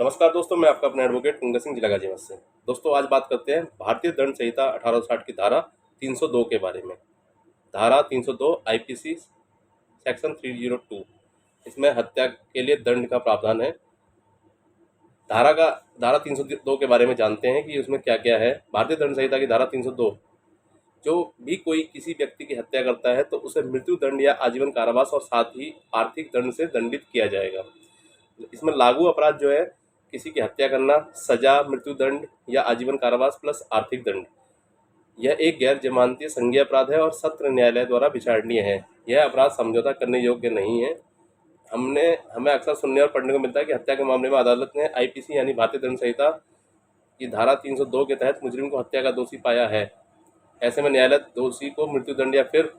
नमस्कार दोस्तों, मैं आपका अपना एडवोकेट कुंदन सिंह, जिला गाजियाबाद से। दोस्तों, आज बात करते हैं भारतीय दंड संहिता 1860 की धारा 302 के बारे में। धारा 302 आईपीसी सेक्शन 302, इसमें हत्या के लिए दंड का प्रावधान है। धारा 302 के बारे में जानते हैं कि उसमें क्या क्या है। भारतीय दंड संहिता की धारा 302, जो भी कोई किसी व्यक्ति की हत्या करता है तो उसे मृत्यु दंड या आजीवन कारावास और साथ ही आर्थिक दंड से दंडित किया जाएगा। इसमें लागू अपराध जो है, किसी की हत्या करना, सजा, मृत्यु दंड या आजीवन कारावास प्लस आर्थिक दंड। यह एक गैर जमानती संज्ञेय अपराध है और सत्र न्यायालय द्वारा विचारणीय है। यह अपराध समझौता करने योग्य नहीं है। हमें अक्सर सुनने और पढ़ने को मिलता है कि हत्या के मामले में अदालत ने आईपीसी यानी भारतीय दंड संहिता की धारा 302 के तहत मुजरिम को हत्या का दोषी पाया है। ऐसे में न्यायालय दोषी को मृत्यु दंड या फिर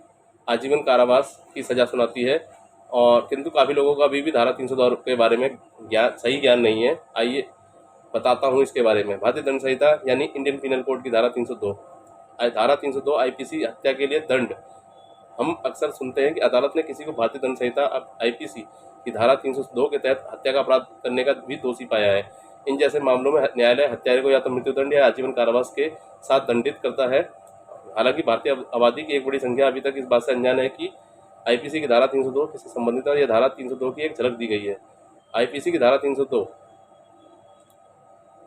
आजीवन कारावास की सजा सुनाती है। और किंतु काफ़ी लोगों का अभी भी धारा 302 के बारे में सही ज्ञान नहीं है। आइए बताता हूँ इसके बारे में। भारतीय दंड संहिता यानी इंडियन पिनल कोड की धारा 302 आईपीसी हत्या के लिए दंड। हम अक्सर सुनते हैं कि अदालत ने किसी को भारतीय दंड संहिता आईपीसी की धारा 302 के तहत हत्या का अपराध करने का भी दोषी पाया है। इन जैसे मामलों में न्यायालय हत्यारे को या तो मृत्यु दंड या आजीवन कारावास के साथ दंडित करता है। हालांकि भारतीय आबादी की एक बड़ी संख्या अभी तक इस बात से अनजान है कि आईपीसी की धारा 302 किससे संबंधित है। यह धारा 302 की एक झलक दी गई है। आईपीसी की धारा 302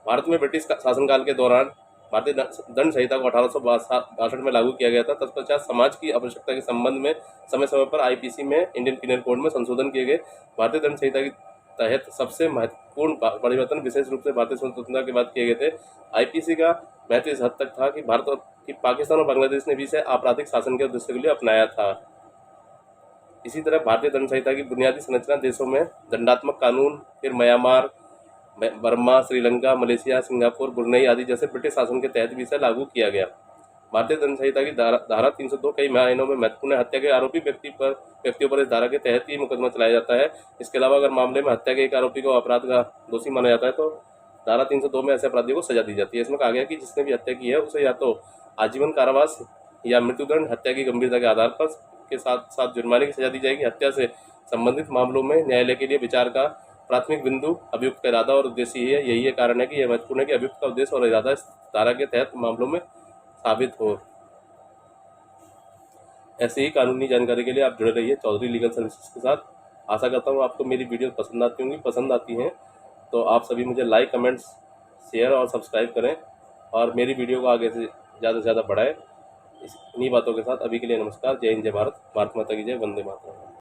भारत में ब्रिटिश शासनकाल के दौरान भारतीय दंड संहिता को 1862 में लागू किया गया था। तत्पश्चात समाज की आवश्यकता के संबंध में समय समय पर आईपीसी में इंडियन पिनल कोड में संशोधन किए गए। भारतीय दंड संहिता के तहत सबसे महत्वपूर्ण परिवर्तन विशेष रूप से भारतीय स्वतंत्रता के बाद किए गए थे। आईपीसी का महत्व इस हद तक था कि पाकिस्तान और बांग्लादेश ने भी इसे आपराधिक शासन के उद्देश्य के लिए अपनाया था। इसी तरह भारतीय दंड संहिता की बुनियादी संरचना देशों में दंडात्मक कानून, फिर Myanmar, Burma, Sri Lanka, Malaysia, Singapore, Brunei आदि जैसे ब्रिटिश शासन के तहत भी इसे लागू किया गया। भारतीय दंड संहिता की धारा 302 कई मायनों में महत्वपूर्ण। हत्या के आरोपी व्यक्तियों पर इस धारा के तहत ही मुकदमा चलाया जाता है। इसके अलावा अगर मामले में हत्या के एक आरोपी को अपराध का दोषी माना जाता है तो धारा 302 में ऐसे अपराधियों को सजा दी जाती है। इसमें कहा गया कि जिसने भी हत्या की है उसे या तो आजीवन कारावास या मृत्युदंड, हत्या की गंभीरता के आधार पर के साथ साथ जुर्माने की सजा दी जाएगी। हत्या से संबंधित मामलों में न्यायालय के लिए विचार का प्राथमिक बिंदु अभियुक्त का इरादा और उद्देश्य ही है। यही कारण है कि यह महत्वपूर्ण है कि अभियुक्त का उद्देश्य और इरादा इस धारा के तहत मामलों में साबित हो। ऐसे ही कानूनी जानकारी के लिए आप जुड़े रहिए चौधरी लीगल सर्विसेज के साथ। आशा करता हूँ आपको मेरी वीडियो पसंद आती हैं तो आप सभी मुझे लाइक, कमेंट्स, शेयर और सब्सक्राइब करें और मेरी वीडियो को आगे से ज़्यादा बढ़ाएं। इन्हीं बातों के साथ अभी के लिए नमस्कार। जय हिंद, जय भारत, भारत माता की जय, वंदे मातरम।